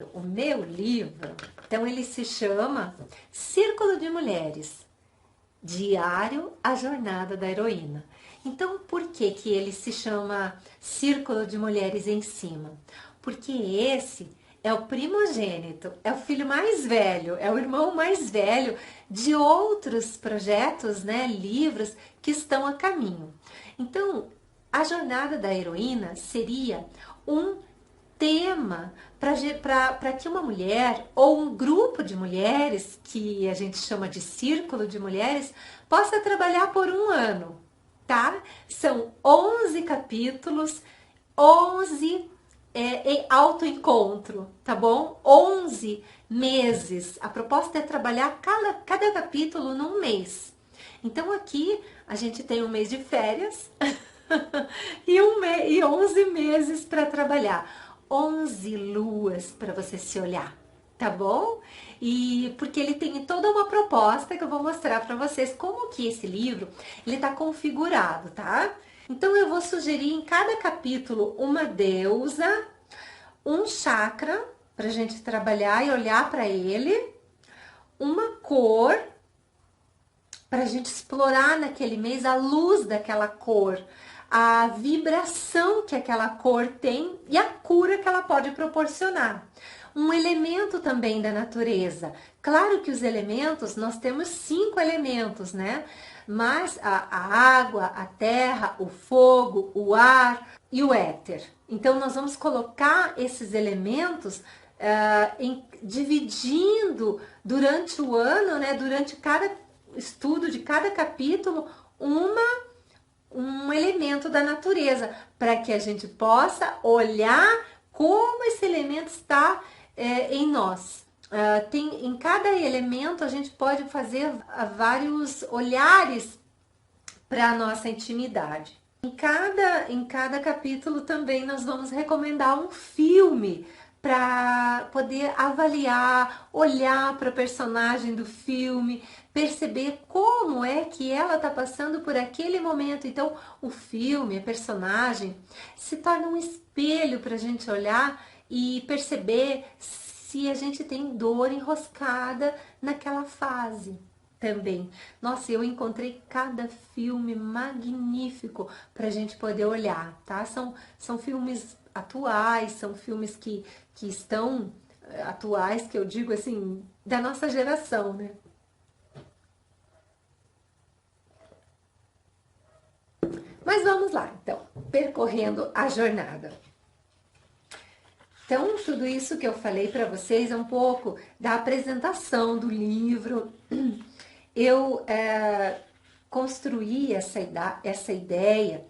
O meu livro, então ele se chama Círculo de Mulheres, Diário à Jornada da Heroína. Então, por que que ele se chama Círculo de Mulheres em Cima? Porque esse é o primogênito, é o filho mais velho, é o irmão mais velho de outros projetos, né, livros que estão a caminho. Então, a jornada da heroína seria um tema para que uma mulher ou um grupo de mulheres, que a gente chama de círculo de mulheres, possa trabalhar por um ano, tá? São 11 capítulos, 11 em autoencontro, tá bom? 11 meses. A proposta é trabalhar cada capítulo num mês. Então aqui a gente tem um mês de férias e 11 meses para trabalhar. 11 luas para você se olhar, tá bom? E porque ele tem toda uma proposta que eu vou mostrar para vocês como que esse livro ele tá configurado, tá? Então eu vou sugerir em cada capítulo uma deusa, um chakra pra gente trabalhar e olhar para ele, uma cor para a gente explorar naquele mês a luz daquela cor, a vibração que aquela cor tem e a cura que ela pode proporcionar. Um elemento também da natureza. Claro que os elementos, nós temos 5 elementos, né? Mas a água, a terra, o fogo, o ar e o éter. Então, nós vamos colocar esses elementos dividindo durante o ano, né? Durante cada estudo de cada capítulo um elemento da natureza, para que a gente possa olhar como esse elemento está em nós. Em cada elemento a gente pode fazer vários olhares para a nossa intimidade. Em cada capítulo também nós vamos recomendar um filme para poder avaliar, olhar para a personagem do filme, perceber como é que ela está passando por aquele momento. Então, o filme, a personagem, se torna um espelho para a gente olhar e perceber se a gente tem dor enroscada naquela fase também. Nossa, eu encontrei cada filme magnífico para a gente poder olhar, tá? São filmes atuais, são filmes que estão atuais, que eu digo assim, da nossa geração, né? Mas vamos lá, então, percorrendo a jornada. Então, tudo isso que eu falei para vocês é um pouco da apresentação do livro. Eu construí essa ideia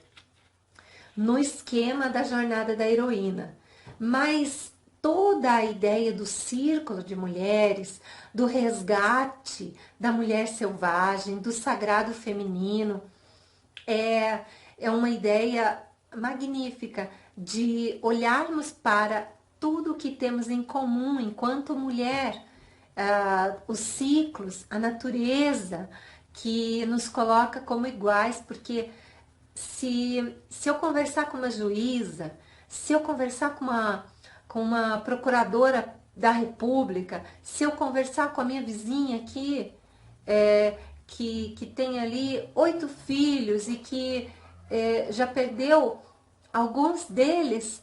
no esquema da jornada da heroína, mas toda a ideia do círculo de mulheres, do resgate da mulher selvagem, do sagrado feminino, é uma ideia magnífica de olharmos para tudo que temos em comum enquanto mulher, os ciclos, a natureza que nos coloca como iguais, porque se eu conversar com uma juíza, se eu conversar com uma procuradora da República, se eu conversar com a minha vizinha aqui, que tem ali 8 filhos e que já perdeu alguns deles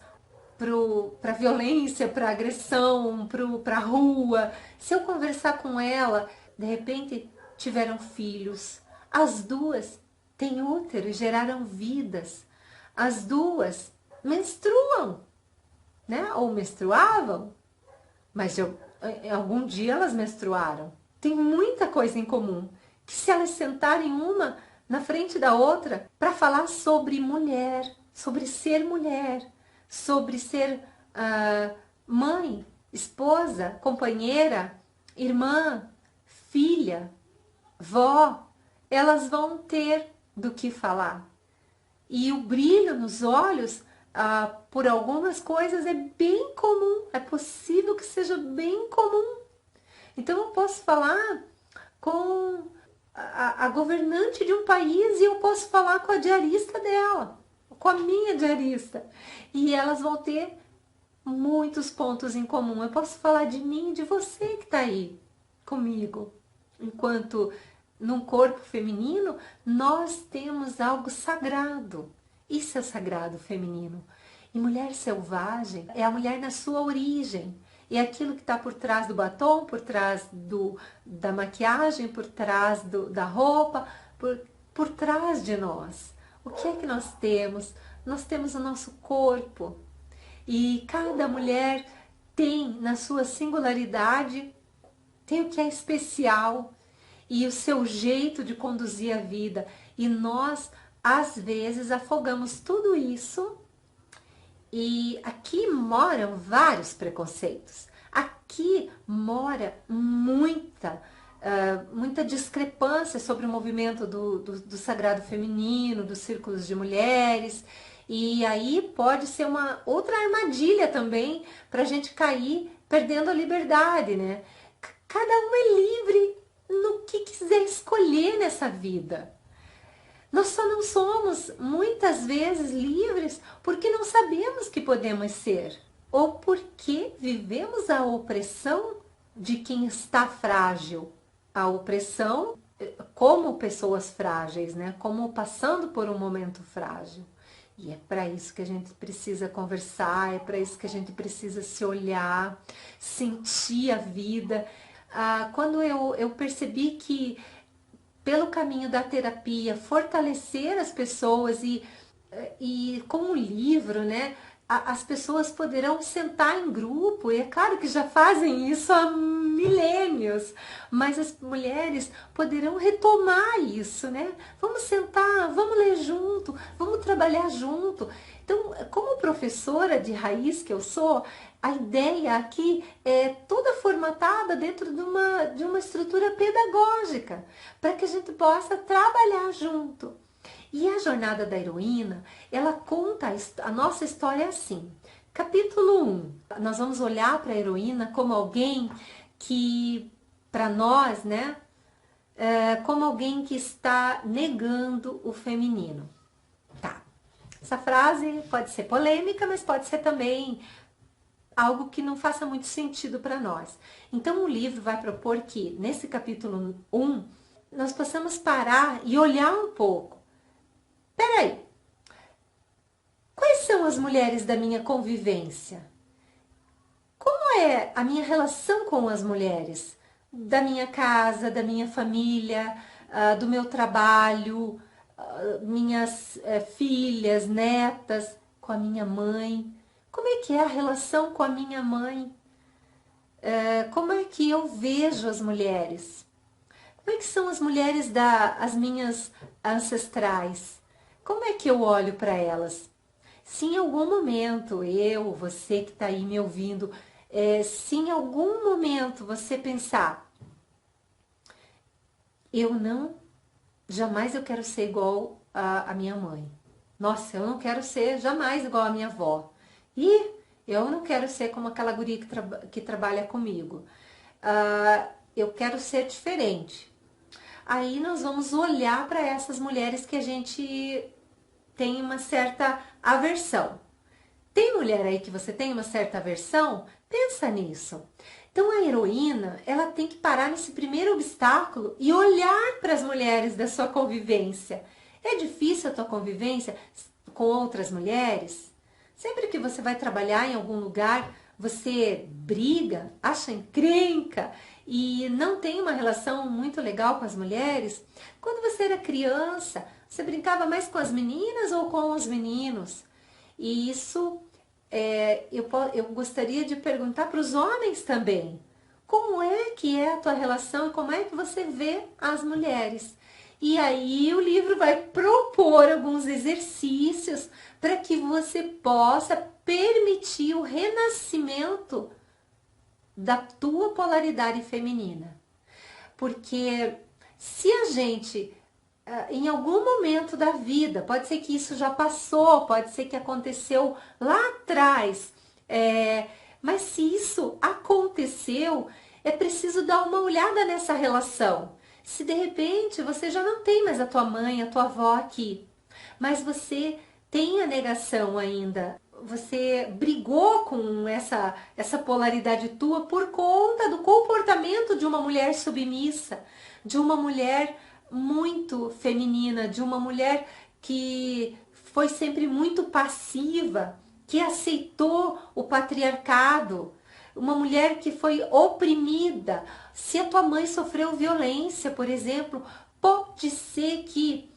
para violência, para agressão, para rua. Se eu conversar com ela, de repente tiveram filhos. As duas têm útero e geraram vidas. As duas menstruam, né? Ou menstruavam, mas algum dia elas menstruaram. Tem muita coisa em comum. Que se elas sentarem uma na frente da outra para falar sobre mulher, sobre ser mãe, esposa, companheira, irmã, filha, vó, elas vão ter do que falar. E o brilho nos olhos, por algumas coisas, é bem comum. É possível que seja bem comum. Então, eu posso falar com a governante de um país e eu posso falar com a diarista dela, com a minha diarista. E elas vão ter muitos pontos em comum. Eu posso falar de mim e de você que está aí comigo. Enquanto num corpo feminino, nós temos algo sagrado. Isso é sagrado feminino. E mulher selvagem é a mulher na sua origem. É aquilo que está por trás do batom, por trás da maquiagem, por trás da roupa, por trás de nós. O que é que nós temos? Nós temos o nosso corpo. E cada mulher tem, na sua singularidade, tem o que é especial e o seu jeito de conduzir a vida. E nós, às vezes, afogamos tudo isso. E aqui moram vários preconceitos. Aqui mora muita discrepância sobre o movimento do sagrado feminino, dos círculos de mulheres. E aí pode ser uma outra armadilha também para a gente cair perdendo a liberdade, né? Cada um é livre no que quiser escolher nessa vida. Nós só não somos, muitas vezes, livres porque não sabemos que podemos ser. Ou porque vivemos a opressão de quem está frágil. A opressão como pessoas frágeis, né? Como passando por um momento frágil. E é para isso que a gente precisa conversar, é para isso que a gente precisa se olhar, sentir a vida. Quando eu percebi que pelo caminho da terapia, fortalecer as pessoas e com o livro, né, as pessoas poderão sentar em grupo, e é claro que já fazem isso há milênios, mas as mulheres poderão retomar isso, né? Vamos sentar, vamos ler junto, vamos trabalhar junto. Então, como professora de raiz que eu sou, a ideia aqui é toda formatada dentro de uma estrutura pedagógica, para que a gente possa trabalhar junto. E a jornada da heroína, ela conta a nossa história assim. Capítulo 1, nós vamos olhar para a heroína como alguém que, para nós, né, como alguém que está negando o feminino. Tá. Essa frase pode ser polêmica, mas pode ser também algo que não faça muito sentido para nós. Então o livro vai propor que, nesse capítulo 1, nós possamos parar e olhar um pouco. Peraí, quais são as mulheres da minha convivência? Como é a minha relação com as mulheres? Da minha casa, da minha família, do meu trabalho, minhas filhas, netas, com a minha mãe. Como é que é a relação com a minha mãe? Como é que eu vejo as mulheres? Como é que são as mulheres as minhas ancestrais? Como é que eu olho para elas? Se em algum momento, você que está aí me ouvindo, se em algum momento você pensar, jamais eu quero ser igual a minha mãe. Nossa, eu não quero ser jamais igual a minha avó. E eu não quero ser como aquela guria que trabalha comigo. Eu quero ser diferente. Aí nós vamos olhar para essas mulheres que a gente tem uma certa aversão. Tem mulher aí que você tem uma certa aversão? Pensa nisso. Então a heroína, ela tem que parar nesse primeiro obstáculo e olhar para as mulheres da sua convivência. É difícil a tua convivência com outras mulheres? Sempre que você vai trabalhar em algum lugar, você briga, acha encrenca e não tem uma relação muito legal com as mulheres? Quando você era criança, você brincava mais com as meninas ou com os meninos? E isso eu gostaria de perguntar para os homens também. Como é que é a tua relação e como é que você vê as mulheres? E aí o livro vai propor alguns exercícios para que você possa permitir o renascimento da tua polaridade feminina. Porque se a gente, em algum momento da vida, pode ser que isso já passou, pode ser que aconteceu lá atrás, mas se isso aconteceu, é preciso dar uma olhada nessa relação. Se de repente você já não tem mais a tua mãe, a tua avó aqui, mas você tem a negação ainda, você brigou com essa polaridade tua por conta do comportamento de uma mulher submissa, de uma mulher muito feminina, de uma mulher que foi sempre muito passiva, que aceitou o patriarcado, uma mulher que foi oprimida. Se a tua mãe sofreu violência, por exemplo, pode ser que,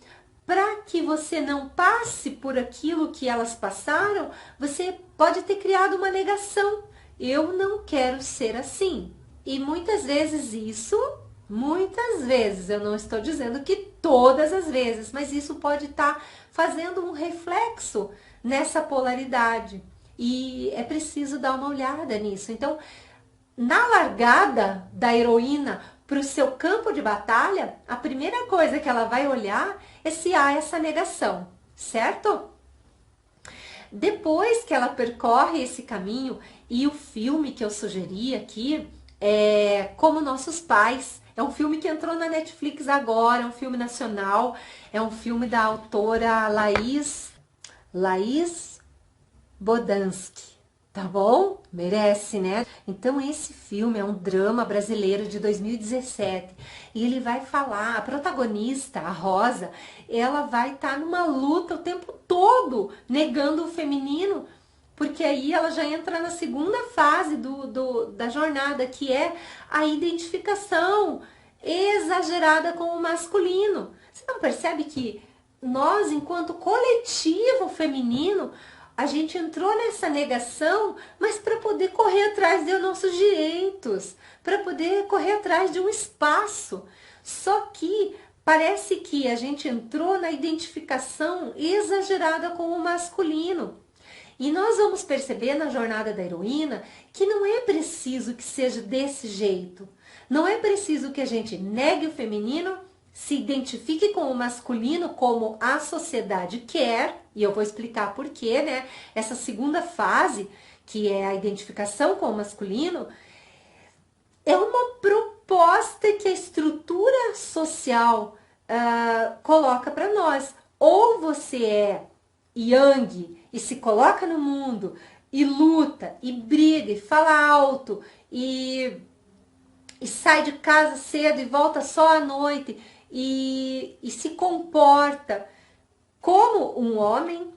para que você não passe por aquilo que elas passaram, você pode ter criado uma negação. Eu não quero ser assim. E muitas vezes eu não estou dizendo que todas as vezes, mas isso pode estar fazendo um reflexo nessa polaridade. E é preciso dar uma olhada nisso. Então, na largada da heroína para o seu campo de batalha, a primeira coisa que ela vai olhar é se há essa negação, certo? Depois que ela percorre esse caminho, e o filme que eu sugeri aqui é Como Nossos Pais. É um filme que entrou na Netflix agora, é um filme nacional, é um filme da autora Laís Bodansky, tá bom? Merece, né? Então esse filme é um drama brasileiro de 2017 e ele vai falar, a protagonista, a Rosa, ela vai estar numa luta o tempo todo, negando o feminino, porque aí ela já entra na segunda fase da jornada, que é a identificação exagerada com o masculino. Você não percebe que nós, enquanto coletivo feminino, a gente entrou nessa negação, mas para poder correr atrás dos nossos direitos, para poder correr atrás de um espaço. Só que parece que a gente entrou na identificação exagerada com o masculino. E nós vamos perceber na jornada da heroína que não é preciso que seja desse jeito. Não é preciso que a gente negue o feminino, se identifique com o masculino como a sociedade quer, e eu vou explicar por quê, né? Essa segunda fase, que é a identificação com o masculino, é uma proposta que a estrutura social coloca para nós. Ou você é Yang e se coloca no mundo e luta e briga e fala alto e sai de casa cedo e volta só à noite e se comporta como um homem,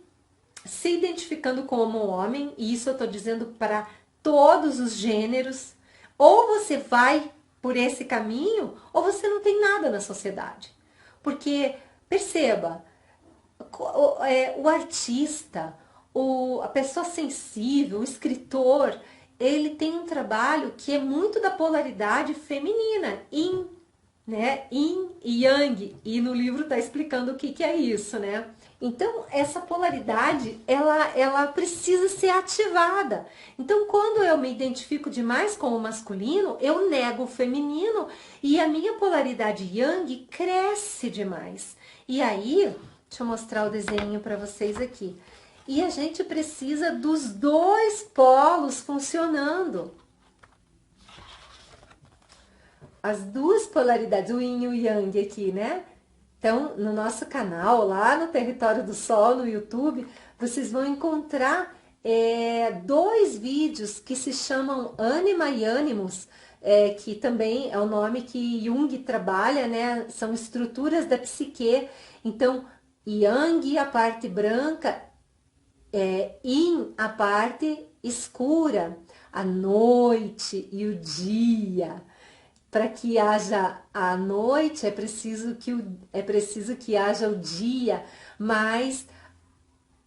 se identificando como um homem, e isso eu estou dizendo para todos os gêneros. Ou você vai por esse caminho ou você não tem nada na sociedade. Porque, perceba, o artista, a pessoa sensível, o escritor, ele tem um trabalho que é muito da polaridade feminina, yin, né? Yin e yang, e no livro está explicando o que é isso, né? Então, essa polaridade, ela precisa ser ativada. Então, quando eu me identifico demais com o masculino, eu nego o feminino e a minha polaridade yang cresce demais. E aí, deixa eu mostrar o desenho para vocês aqui. E a gente precisa dos dois polos funcionando. As duas polaridades, o yin e o yang aqui, né? Então, no nosso canal, lá no Território do Sol, no YouTube, vocês vão encontrar 2 vídeos que se chamam Anima e Animus, que também é o nome que Jung trabalha, né? São estruturas da psique. Então, Yang, a parte branca, Yin, a parte escura, a noite e o dia. Para que haja a noite, é preciso que haja o dia, mas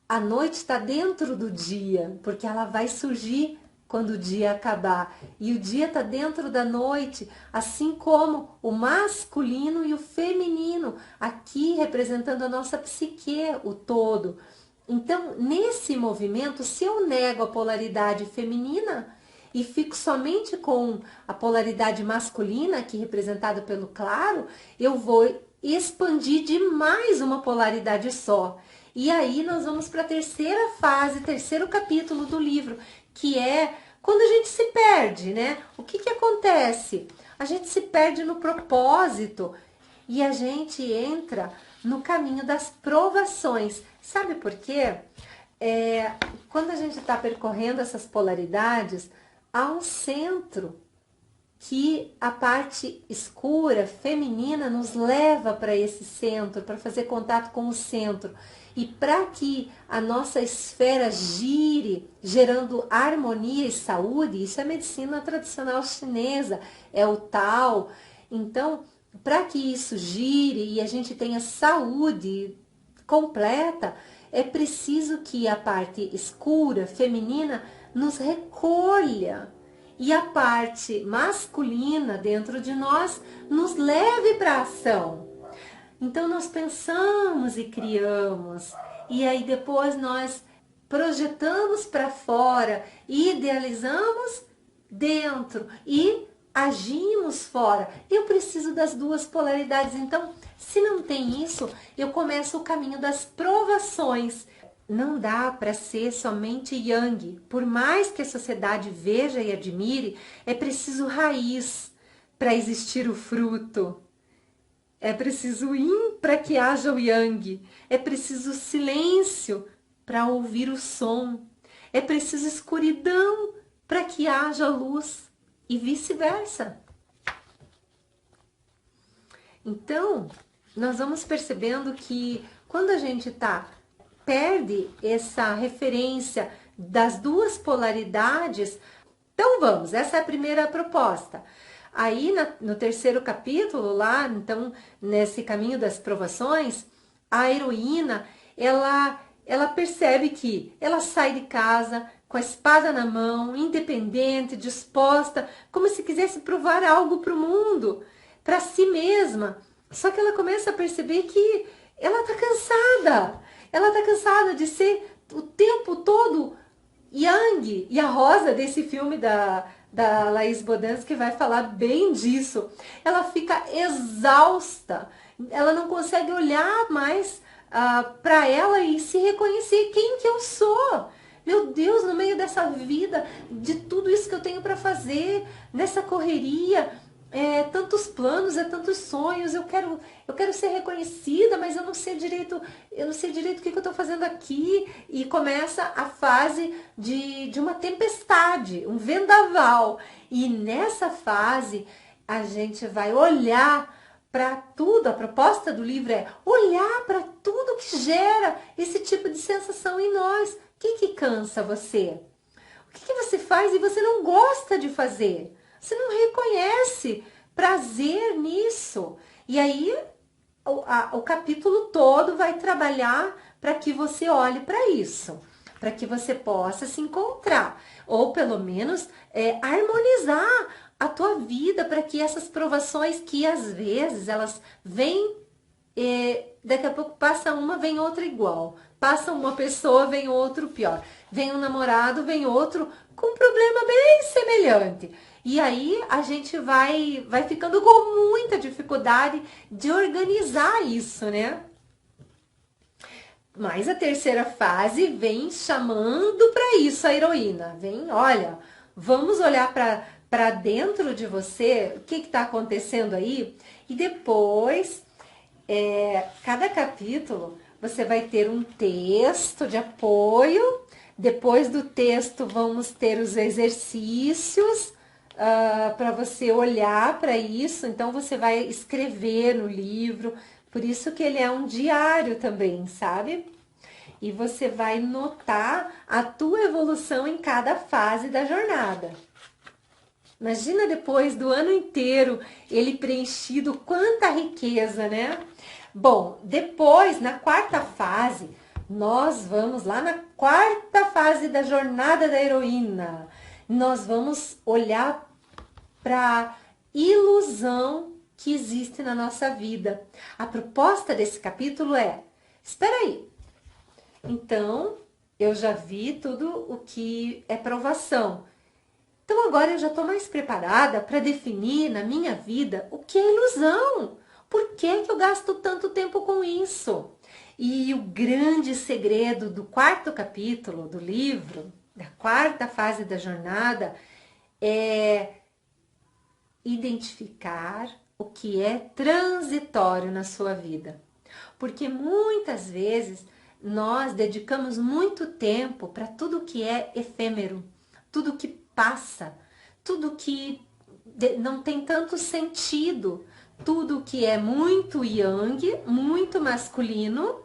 a noite está dentro do dia, porque ela vai surgir quando o dia acabar. E o dia está dentro da noite, assim como o masculino e o feminino, aqui representando a nossa psique, o todo. Então, nesse movimento, se eu nego a polaridade feminina e fico somente com a polaridade masculina, aqui representada pelo claro, eu vou expandir demais uma polaridade só. E aí nós vamos para a terceira fase, terceiro capítulo do livro, que é quando a gente se perde, né? O que acontece? A gente se perde no propósito e a gente entra no caminho das provações. Sabe por quê? quando a gente está percorrendo essas polaridades, há um centro que a parte escura, feminina, nos leva para esse centro, para fazer contato com o centro. E para que a nossa esfera gire, gerando harmonia e saúde, isso é medicina tradicional chinesa, é o Tao. Então, para que isso gire e a gente tenha saúde completa, é preciso que a parte escura, feminina, nos recolha e a parte masculina dentro de nós nos leve para a ação. Então nós pensamos e criamos, e aí depois nós projetamos para fora, idealizamos dentro e agimos fora. Eu preciso das duas polaridades. Então, se não tem isso, eu começo o caminho das provações. Não dá para ser somente yang. Por mais que a sociedade veja e admire, é preciso raiz para existir o fruto. É preciso yin para que haja o yang. É preciso silêncio para ouvir o som. É preciso escuridão para que haja luz. E vice-versa. Então, nós vamos percebendo que quando a gente perde essa referência das duas polaridades, então vamos, essa é a primeira proposta. Aí no terceiro capítulo, lá, então, nesse caminho das provações, a heroína, ela percebe que ela sai de casa com a espada na mão, independente, disposta, como se quisesse provar algo para o mundo, para si mesma. Só que ela começa a perceber que ela está cansada. Ela está cansada de ser o tempo todo yang. E a Rosa, desse filme da Laís Bodansky, vai falar bem disso. Ela fica exausta. Ela não consegue olhar mais para ela e se reconhecer quem que eu sou. Meu Deus, no meio dessa vida, de tudo isso que eu tenho para fazer, nessa correria, tantos planos, tantos sonhos, eu quero ser reconhecida, mas eu não sei direito o que eu estou fazendo aqui. E começa a fase de uma tempestade, um vendaval. E nessa fase a gente vai olhar para tudo. A proposta do livro é olhar para tudo que gera esse tipo de sensação em nós. O que cansa você? O que você faz e você não gosta de fazer? Você não reconhece prazer nisso. E aí o capítulo todo vai trabalhar para que você olhe para isso, para que você possa se encontrar, ou pelo menos harmonizar a tua vida, para que essas provações que às vezes elas vêm, daqui a pouco passa uma, vem outra igual. Passa uma pessoa, vem outro pior. Vem um namorado, vem outro com um problema bem semelhante. E aí a gente vai ficando com muita dificuldade de organizar isso, né? Mas a terceira fase vem chamando para isso a heroína. Vem, olha, vamos olhar para dentro de você, o que está acontecendo aí. E depois, cada capítulo, você vai ter um texto de apoio. Depois do texto, vamos ter os exercícios para você olhar para isso. Então, você vai escrever no livro. Por isso que ele é um diário também, sabe? E você vai notar a tua evolução em cada fase da jornada. Imagina depois do ano inteiro ele preenchido, quanta riqueza, né? Bom, depois, na quarta fase, nós vamos lá na quarta fase da jornada da heroína. Nós vamos olhar para a ilusão que existe na nossa vida. A proposta desse capítulo é: espera aí. Então, eu já vi tudo o que é provação. Então, agora eu já estou mais preparada para definir na minha vida o que é ilusão. Por que eu gasto tanto tempo com isso? E o grande segredo do quarto capítulo do livro, da quarta fase da jornada, é identificar o que é transitório na sua vida. Porque muitas vezes nós dedicamos muito tempo para tudo que é efêmero, tudo que passa, tudo que não tem tanto sentido, tudo que é muito yang, muito masculino,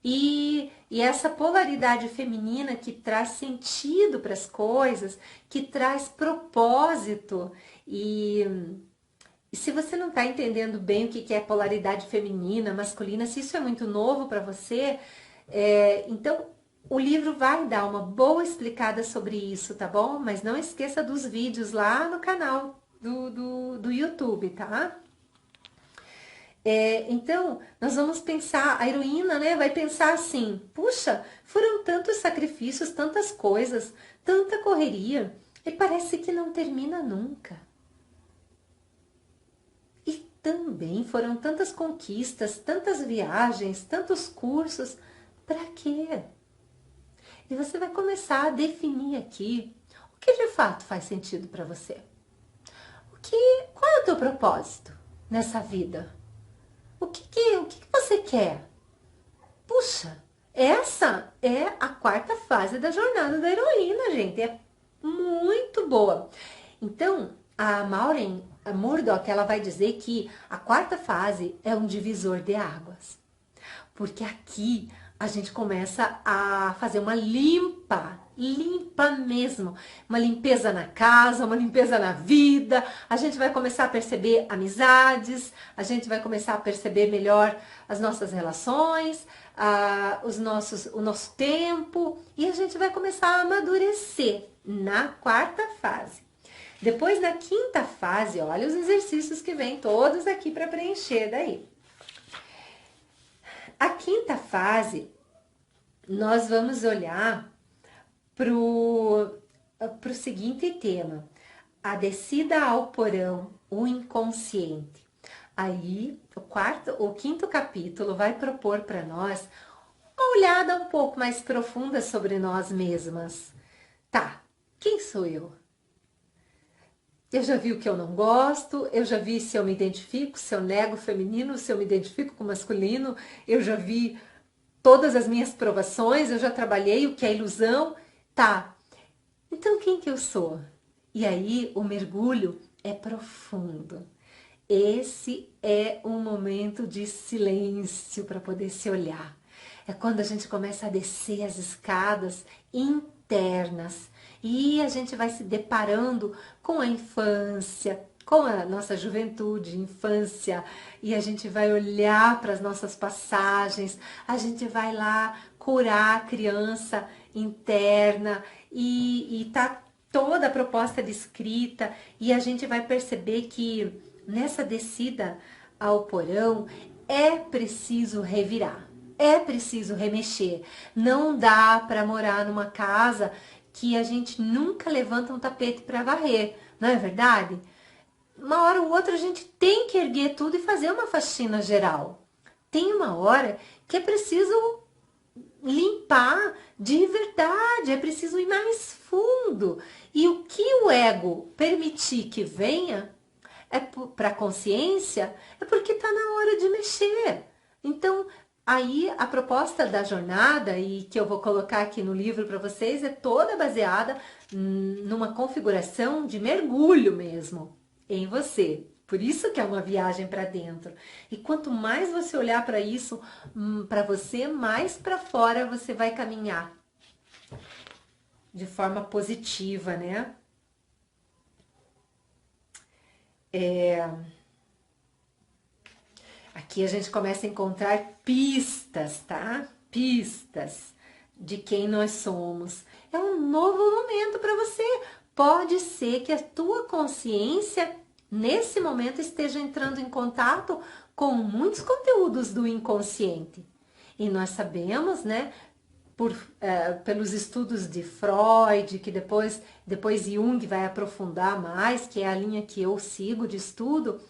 e essa polaridade feminina que traz sentido para as coisas, que traz propósito. E se você não está entendendo bem o que é polaridade feminina, masculina, se isso é muito novo para você, então o livro vai dar uma boa explicada sobre isso, tá bom? Mas não esqueça dos vídeos lá no canal do YouTube, tá? Então, nós vamos pensar, a heroína, né, vai pensar assim, puxa, foram tantos sacrifícios, tantas coisas, tanta correria, e parece que não termina nunca. E também foram tantas conquistas, tantas viagens, tantos cursos, para quê? E você vai começar a definir aqui o que de fato faz sentido para você. Qual é o teu propósito nessa vida? O que você quer? Puxa, essa é a quarta fase da jornada da heroína, gente. É muito boa. Então, a Maureen Murdock, ela vai dizer que a quarta fase é um divisor de águas. Porque aqui a gente começa a fazer uma limpa mesmo. Uma limpeza na casa, uma limpeza na vida. A gente vai começar a perceber amizades, a gente vai começar a perceber melhor as nossas relações, o nosso tempo, e a gente vai começar a amadurecer na quarta fase. Depois, na quinta fase, olha os exercícios que vêm todos aqui para preencher daí. A quinta fase, nós vamos olhar para o seguinte tema: a descida ao porão, o inconsciente. Aí, o quinto capítulo vai propor para nós uma olhada um pouco mais profunda sobre nós mesmas. Tá, quem sou eu? Eu já vi o que eu não gosto, eu já vi se eu me identifico, se eu nego o feminino, se eu me identifico com o masculino, eu já vi todas as minhas provações, eu já trabalhei o que é ilusão. Tá, então quem que eu sou? E aí o mergulho é profundo. Esse é um momento de silêncio para poder se olhar. É quando a gente começa a descer as escadas internas e a gente vai se deparando com a infância, com a nossa juventude, infância, e a gente vai olhar para as nossas passagens, a gente vai lá curar a criança interna e tá toda a proposta descrita, e a gente vai perceber que nessa descida ao porão é preciso revirar, é preciso remexer. Não dá para morar numa casa que a gente nunca levanta um tapete para varrer, não é verdade? Uma hora ou outra a gente tem que erguer tudo e fazer uma faxina geral. Tem uma hora que é preciso limpar de verdade, é preciso ir mais fundo. E o que o ego permitir que venha para a consciência, é porque está na hora de mexer. Então, aí a proposta da jornada, e que eu vou colocar aqui no livro para vocês, é toda baseada numa configuração de mergulho mesmo em você. Por isso que é uma viagem para dentro. E quanto mais você olhar para isso, para você, mais para fora você vai caminhar. De forma positiva, né? Aqui a gente começa a encontrar pistas, tá? Pistas de quem nós somos. É um novo momento para você. Pode ser que a tua consciência, nesse momento, esteja entrando em contato com muitos conteúdos do inconsciente. E nós sabemos, né, pelos estudos de Freud, que depois Jung vai aprofundar mais, que é a linha que eu sigo de estudo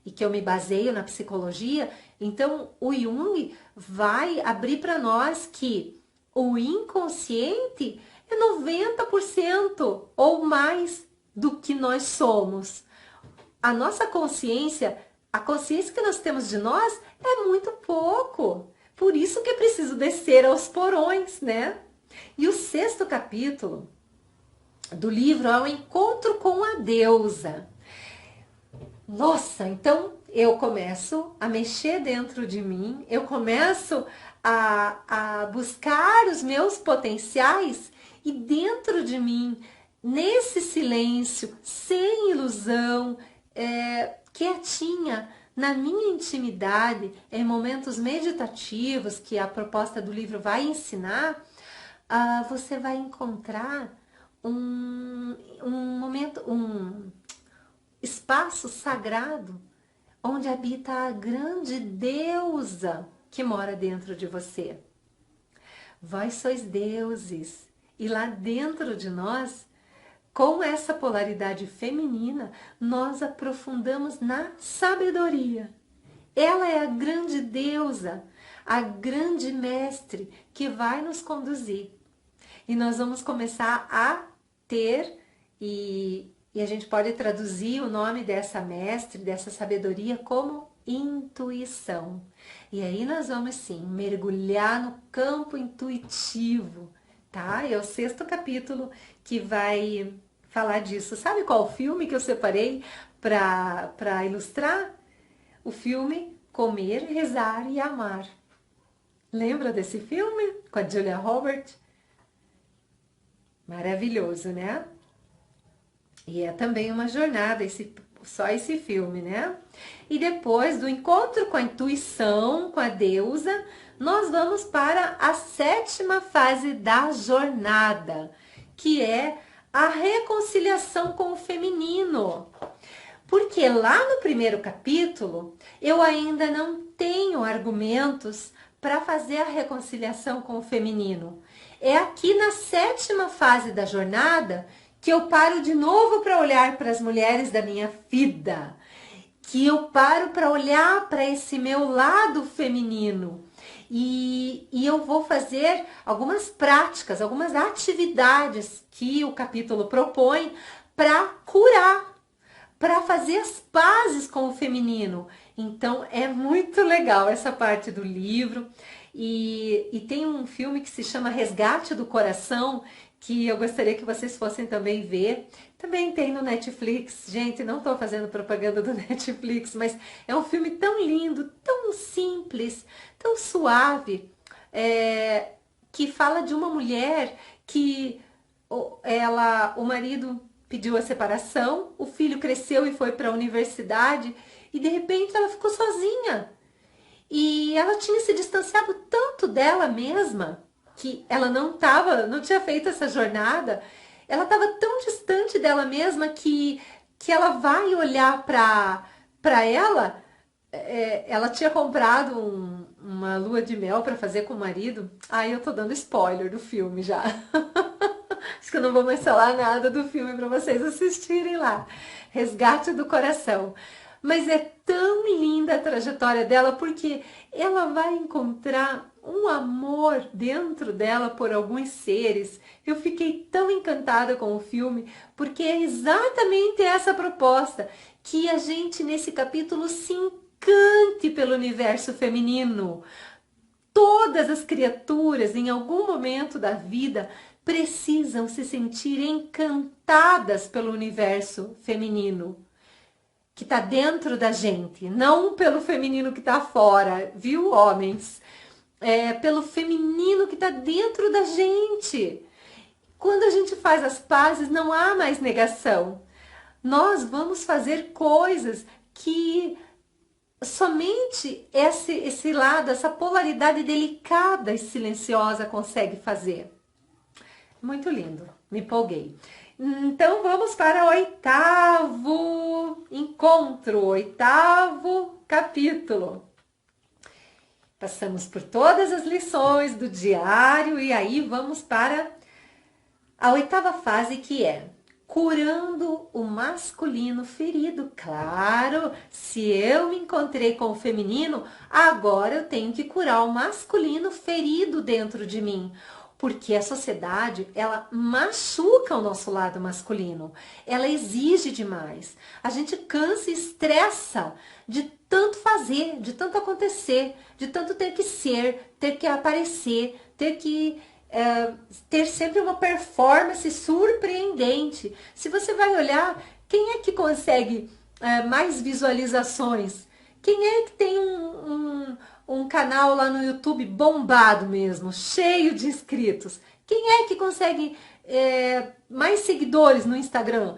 e que eu me baseio na psicologia. Então, o Jung vai abrir para nós que o inconsciente é 90% ou mais do que nós somos. A nossa consciência, a consciência que nós temos de nós é muito pouco. Por isso que é preciso descer aos porões, né? E o 6º capítulo do livro é o encontro com a deusa. Nossa, então eu começo a mexer dentro de mim, eu começo a buscar os meus potenciais e dentro de mim, nesse silêncio, sem ilusão, quietinha, na minha intimidade, em momentos meditativos que a proposta do livro vai ensinar, você vai encontrar um momento, um espaço sagrado onde habita a grande deusa que mora dentro de você. Vós sois deuses e lá dentro de nós, com essa polaridade feminina, nós aprofundamos na sabedoria. Ela é a grande deusa, a grande mestre que vai nos conduzir. E nós vamos começar a ter, e a gente pode traduzir o nome dessa mestre, dessa sabedoria, como intuição. E aí nós vamos sim mergulhar no campo intuitivo, tá? É o 6º capítulo que vai falar disso. Sabe qual filme que eu separei para ilustrar? O filme Comer, Rezar e Amar. Lembra desse filme com a Julia Roberts? Maravilhoso, né? E é também uma jornada, só esse filme, né? E depois do encontro com a intuição, com a deusa, nós vamos para a 7ª fase da jornada, que é a reconciliação com o feminino. Porque lá no 1º capítulo, eu ainda não tenho argumentos para fazer a reconciliação com o feminino. É aqui na 7ª fase da jornada que eu paro de novo para olhar para as mulheres da minha vida, que eu paro para olhar para esse meu lado feminino. E eu vou fazer algumas práticas, algumas atividades que o capítulo propõe para curar, para fazer as pazes com o feminino. Então é muito legal essa parte do livro. E tem um filme que se chama Resgate do Coração, que eu gostaria que vocês fossem também ver. Também tem no Netflix. Gente, não estou fazendo propaganda do Netflix, mas é um filme tão lindo, tão simples, tão suave, que fala de uma mulher que o marido pediu a separação, o filho cresceu e foi para a universidade e de repente ela ficou sozinha. E ela tinha se distanciado tanto dela mesma, que ela não tinha feito essa jornada, ela estava tão distante dela mesma que ela vai olhar para ela. Ela tinha comprado uma lua de mel para fazer com o marido. Ai, eu tô dando spoiler do filme já. Acho que eu não vou mais falar nada do filme para vocês assistirem lá. Resgate do Coração. Mas é tão linda a trajetória dela, porque ela vai encontrar um amor dentro dela por alguns seres. Eu fiquei tão encantada com o filme, porque é exatamente essa proposta, que a gente nesse capítulo se encante pelo universo feminino. Todas as criaturas, em algum momento da vida, precisam se sentir encantadas pelo universo feminino que está dentro da gente, não pelo feminino que está fora, viu, homens? Pelo feminino que está dentro da gente. Quando a gente faz as pazes, não há mais negação. Nós vamos fazer coisas que somente esse lado, essa polaridade delicada e silenciosa consegue fazer. Muito lindo, me empolguei. Então vamos para o 8º encontro, 8º capítulo. Passamos por todas as lições do diário e aí vamos para a 8ª fase, que é curando o masculino ferido. Claro, se eu me encontrei com o feminino, agora eu tenho que curar o masculino ferido dentro de mim. Porque a sociedade, ela machuca o nosso lado masculino. Ela exige demais. A gente cansa e estressa de tanto fazer, de tanto acontecer, de tanto ter que ser, ter que aparecer, ter que ter sempre uma performance surpreendente. Se você vai olhar, quem é que consegue mais visualizações? Quem é que tem um canal lá no YouTube bombado mesmo, cheio de inscritos? Quem é que consegue mais seguidores no Instagram?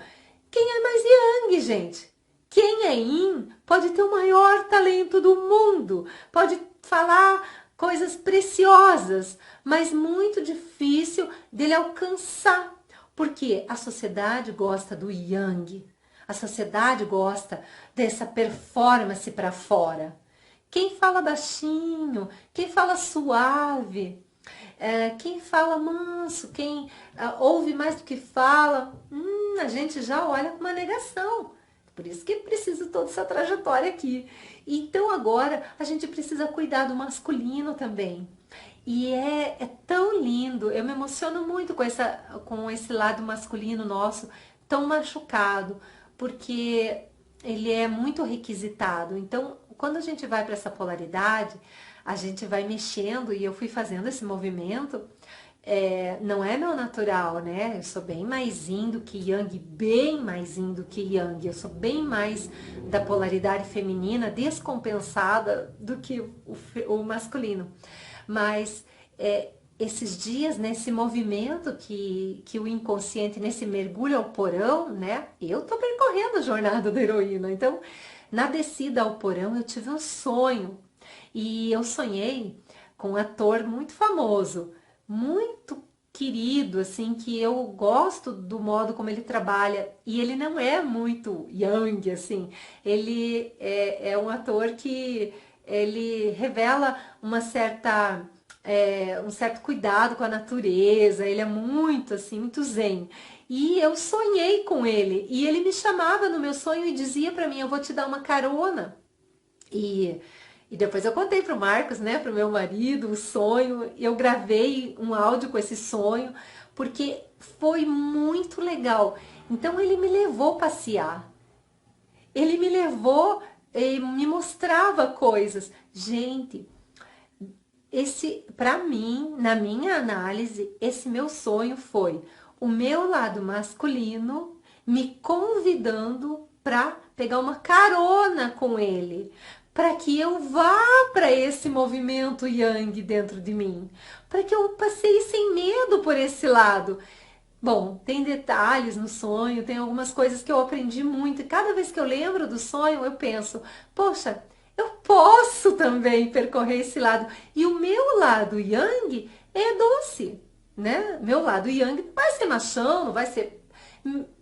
Quem é mais Yang, gente? Quem é Yin pode ter o maior talento do mundo, pode falar coisas preciosas, mas muito difícil dele alcançar, porque a sociedade gosta do Yang, a sociedade gosta dessa performance para fora. Quem fala baixinho, quem fala suave, quem fala manso, quem ouve mais do que fala, a gente já olha com uma negação. Por isso que preciso toda essa trajetória aqui. Então agora a gente precisa cuidar do masculino também. E é tão lindo, eu me emociono muito com esse lado masculino nosso, tão machucado, porque ele é muito requisitado. Então, quando a gente vai para essa polaridade, a gente vai mexendo, e eu fui fazendo esse movimento, não é meu natural, né? Eu sou bem mais yin do que yang, bem mais yin do que yang. Eu sou bem mais da polaridade feminina, descompensada do que o masculino. Mas esses dias, nesse movimento que o inconsciente, nesse mergulho ao porão, né? Eu tô percorrendo a jornada da heroína. Então, na descida ao porão, eu tive um sonho. E eu sonhei com um ator muito famoso, muito querido, assim, que eu gosto do modo como ele trabalha. E ele não é muito yang, assim. Ele é um ator que ele revela um certo cuidado com a natureza. Ele é muito, assim, muito zen. E eu sonhei com ele. E ele me chamava no meu sonho e dizia para mim, eu vou te dar uma carona. E depois eu contei pro Marcos, né, pro meu marido, o sonho. Eu gravei um áudio com esse sonho, porque foi muito legal. Então ele me levou passear. Ele me levou e me mostrava coisas. Gente, para mim, na minha análise, esse meu sonho foi o meu lado masculino me convidando para pegar uma carona com ele, para que eu vá para esse movimento yang dentro de mim, para que eu passeie sem medo por esse lado. Bom, tem detalhes no sonho, tem algumas coisas que eu aprendi muito, e cada vez que eu lembro do sonho, eu penso, poxa, eu posso também percorrer esse lado. E o meu lado yang é doce, né? Meu lado yang não vai ser machão, não vai ser...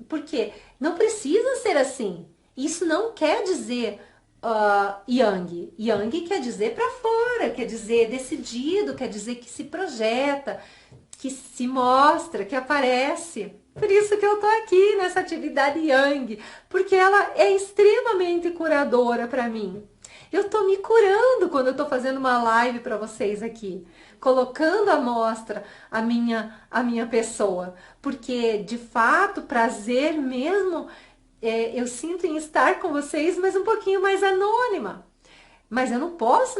Porque não precisa ser assim. Isso não quer dizer yang. Yang quer dizer para fora, quer dizer decidido, quer dizer que se projeta, que se mostra, que aparece. Por isso que eu tô aqui nessa atividade yang, porque ela é extremamente curadora para mim. Eu tô me curando quando eu tô fazendo uma live para vocês aqui, colocando à mostra a minha pessoa, porque de fato prazer mesmo eu sinto em estar com vocês, mas um pouquinho mais anônima. Mas eu não posso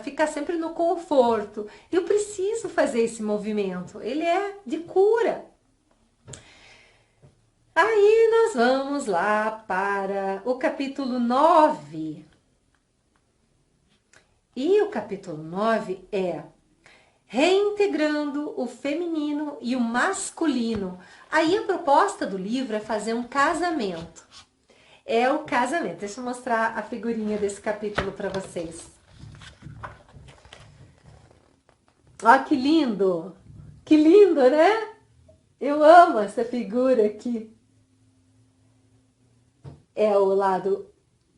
ficar sempre no conforto. Eu preciso fazer esse movimento. Ele é de cura. Aí nós vamos lá para o capítulo 9. E o capítulo 9 é reintegrando o feminino e o masculino. Aí a proposta do livro é fazer um casamento. É o casamento. Deixa eu mostrar a figurinha desse capítulo para vocês. Ó, que lindo! Que lindo, né? Eu amo essa figura aqui. É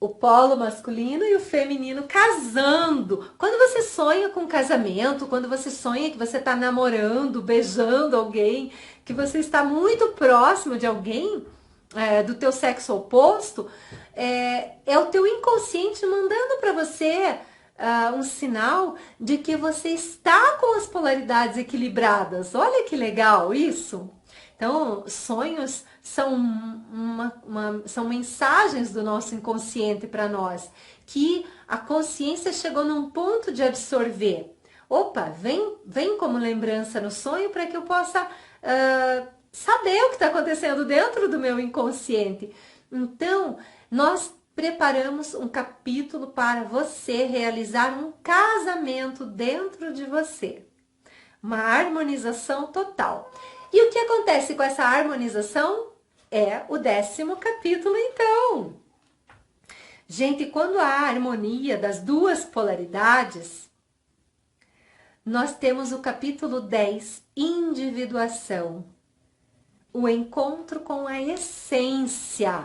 o polo masculino e o feminino casando. Quando você sonha com casamento, quando você sonha que você está namorando, beijando alguém, que você está muito próximo de alguém do teu sexo oposto, é o teu inconsciente mandando para você um sinal de que você está com as polaridades equilibradas. Olha que legal isso! Então, sonhos são, são mensagens do nosso inconsciente para nós, que a consciência chegou num ponto de absorver. Opa, vem como lembrança no sonho para que eu possa saber o que está acontecendo dentro do meu inconsciente. Então, nós preparamos um capítulo para você realizar um casamento dentro de você. Uma harmonização total. E o que acontece com essa harmonização? É o 10º capítulo, então. Gente, quando há harmonia das duas polaridades, nós temos o capítulo 10, individuação. O encontro com a essência.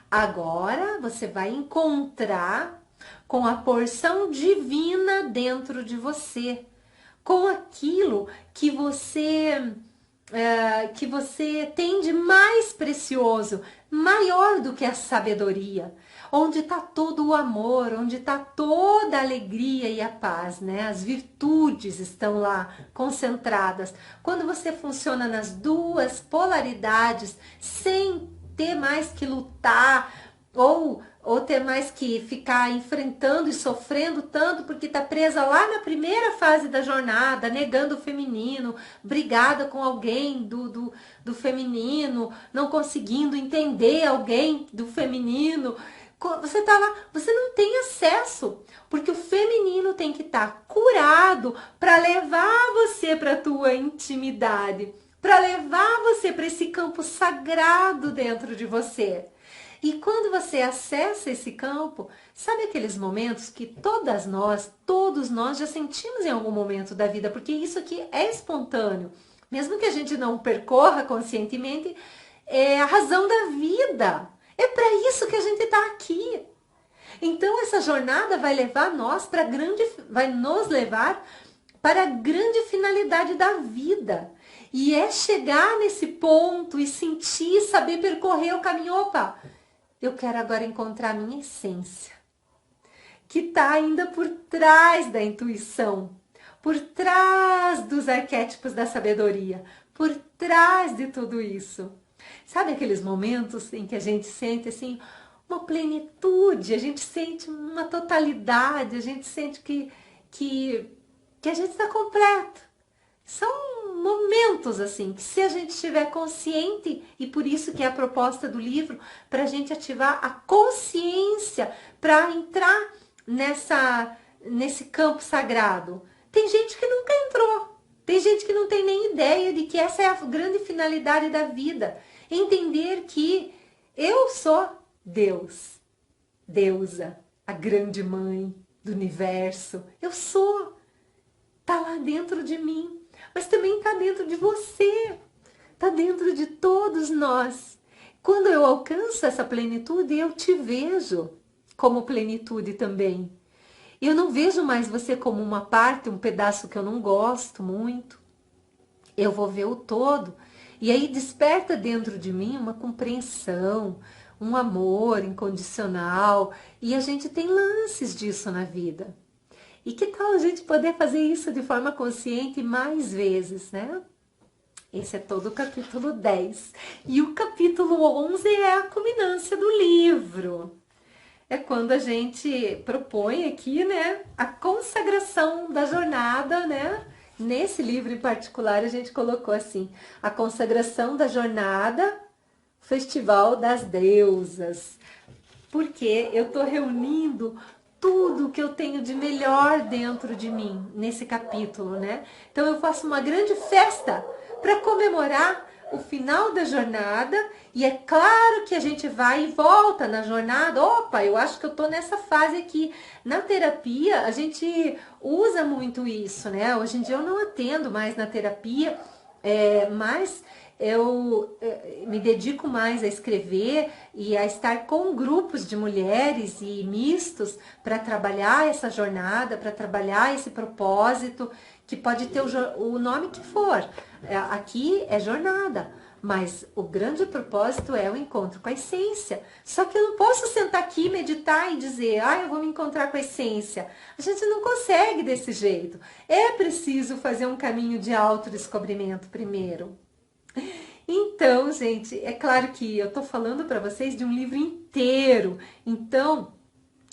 Agora você vai encontrar com a porção divina dentro de você, com aquilo que você tem de mais precioso, maior do que a sabedoria, onde está todo o amor, onde está toda a alegria e a paz, né? As virtudes estão lá concentradas. Quando você funciona nas duas polaridades, sem ter mais que lutar ou ter mais que ficar enfrentando e sofrendo tanto porque está presa lá na primeira fase da jornada, negando o feminino, brigada com alguém do feminino, não conseguindo entender alguém do feminino. Você tá lá, você não tem acesso, porque o feminino tem que estar curado para levar você para a tua intimidade, para levar você para esse campo sagrado dentro de você. E quando você acessa esse campo, sabe aqueles momentos que todos nós já sentimos em algum momento da vida, porque isso aqui é espontâneo. Mesmo que a gente não percorra conscientemente, é a razão da vida. É para isso que a gente está aqui. Então essa jornada vai nos levar para a grande finalidade da vida. E é chegar nesse ponto e sentir, saber percorrer o caminho. Opa, eu quero agora encontrar a minha essência, que está ainda por trás da intuição, por trás dos arquétipos da sabedoria, por trás de tudo isso. Sabe aqueles momentos em que a gente sente assim uma plenitude, a gente sente uma totalidade, a gente sente que a gente está completo. São momentos assim, que se a gente estiver consciente, e por isso que é a proposta do livro, para a gente ativar a consciência, para entrar nesse campo sagrado. Tem gente que nunca entrou, tem gente que não tem nem ideia de que essa é a grande finalidade da vida. Entender que eu sou Deus, deusa, a grande mãe do universo. Eu sou, tá lá dentro de mim. Mas também está dentro de você, está dentro de todos nós. Quando eu alcanço essa plenitude, eu te vejo como plenitude também. Eu não vejo mais você como uma parte, um pedaço que eu não gosto muito. Eu vou ver o todo. E aí desperta dentro de mim uma compreensão, um amor incondicional. E a gente tem lances disso na vida. E que tal a gente poder fazer isso de forma consciente mais vezes, né? Esse é todo o capítulo 10. E o capítulo 11 é a culminância do livro. É quando a gente propõe aqui, né, a consagração da jornada, né? Nesse livro em particular a gente colocou assim, a consagração da jornada, Festival das Deusas. Porque eu tô reunindo tudo que eu tenho de melhor dentro de mim, nesse capítulo, né? Então eu faço uma grande festa para comemorar o final da jornada, e é claro que a gente vai e volta na jornada. Opa, eu acho que eu tô nessa fase aqui. Na terapia, a gente usa muito isso, né? Hoje em dia eu não atendo mais na terapia, mas eu me dedico mais a escrever e a estar com grupos de mulheres e mistos para trabalhar essa jornada, para trabalhar esse propósito, que pode ter o nome que for. Aqui é jornada. Mas o grande propósito é o encontro com a essência. Só que eu não posso sentar aqui, meditar e dizer, eu vou me encontrar com a essência. A gente não consegue desse jeito. É preciso fazer um caminho de autodescobrimento primeiro. Então, gente, é claro que eu tô falando para vocês de um livro inteiro. Então,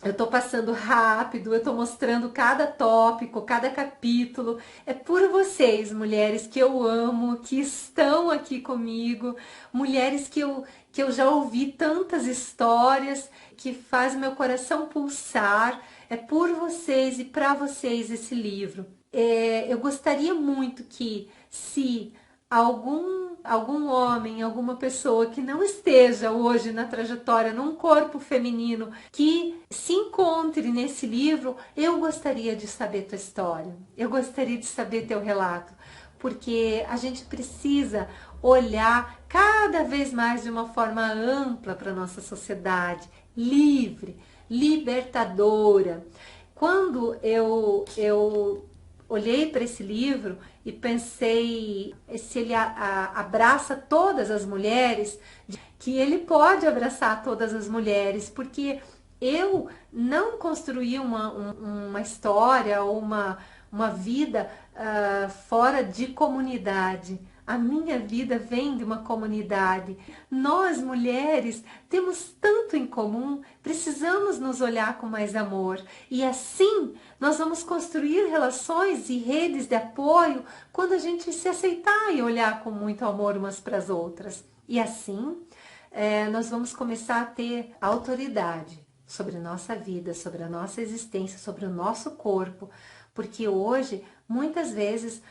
eu tô passando rápido, eu tô mostrando cada tópico, cada capítulo. É por vocês, mulheres que eu amo, que estão aqui comigo, mulheres que eu já ouvi tantas histórias, que faz meu coração pulsar. É por vocês e para vocês esse livro. Eu gostaria muito que, se algum homem, alguma pessoa que não esteja hoje na trajetória num corpo feminino, que se encontre nesse livro, eu gostaria de saber tua história, eu gostaria de saber teu relato, porque a gente precisa olhar cada vez mais de uma forma ampla para a nossa sociedade, livre, libertadora. Quando eu olhei para esse livro e pensei se ele abraça todas as mulheres, que ele pode abraçar todas as mulheres, porque eu não construí uma história ou uma vida fora de comunidade. A minha vida vem de uma comunidade. Nós, mulheres, temos tanto em comum, precisamos nos olhar com mais amor. E assim, nós vamos construir relações e redes de apoio quando a gente se aceitar e olhar com muito amor umas para as outras. E assim, nós vamos começar a ter autoridade sobre a nossa vida, sobre a nossa existência, sobre o nosso corpo. Porque hoje, muitas vezes,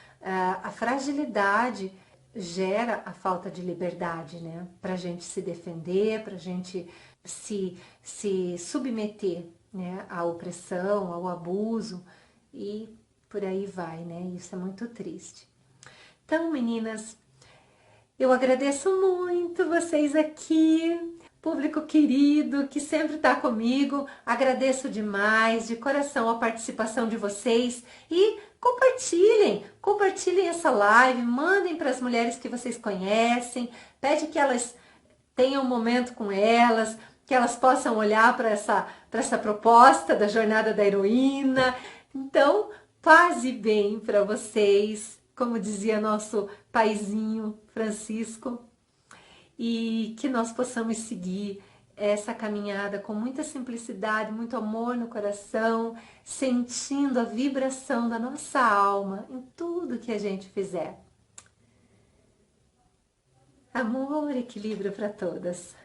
a fragilidade gera a falta de liberdade, né? Para a gente se defender, para a gente se submeter, né? À opressão, ao abuso e por aí vai, né? Isso é muito triste. Então, meninas, eu agradeço muito vocês aqui, público querido que sempre está comigo. Agradeço demais, de coração, a participação de vocês e compartilhem essa live, mandem para as mulheres que vocês conhecem, pede que elas tenham um momento com elas, que elas possam olhar para essa proposta da jornada da heroína. Então, paz e bem para vocês, como dizia nosso paizinho Francisco, e que nós possamos seguir essa caminhada com muita simplicidade, muito amor no coração, sentindo a vibração da nossa alma em tudo que a gente fizer. Amor e equilíbrio para todas.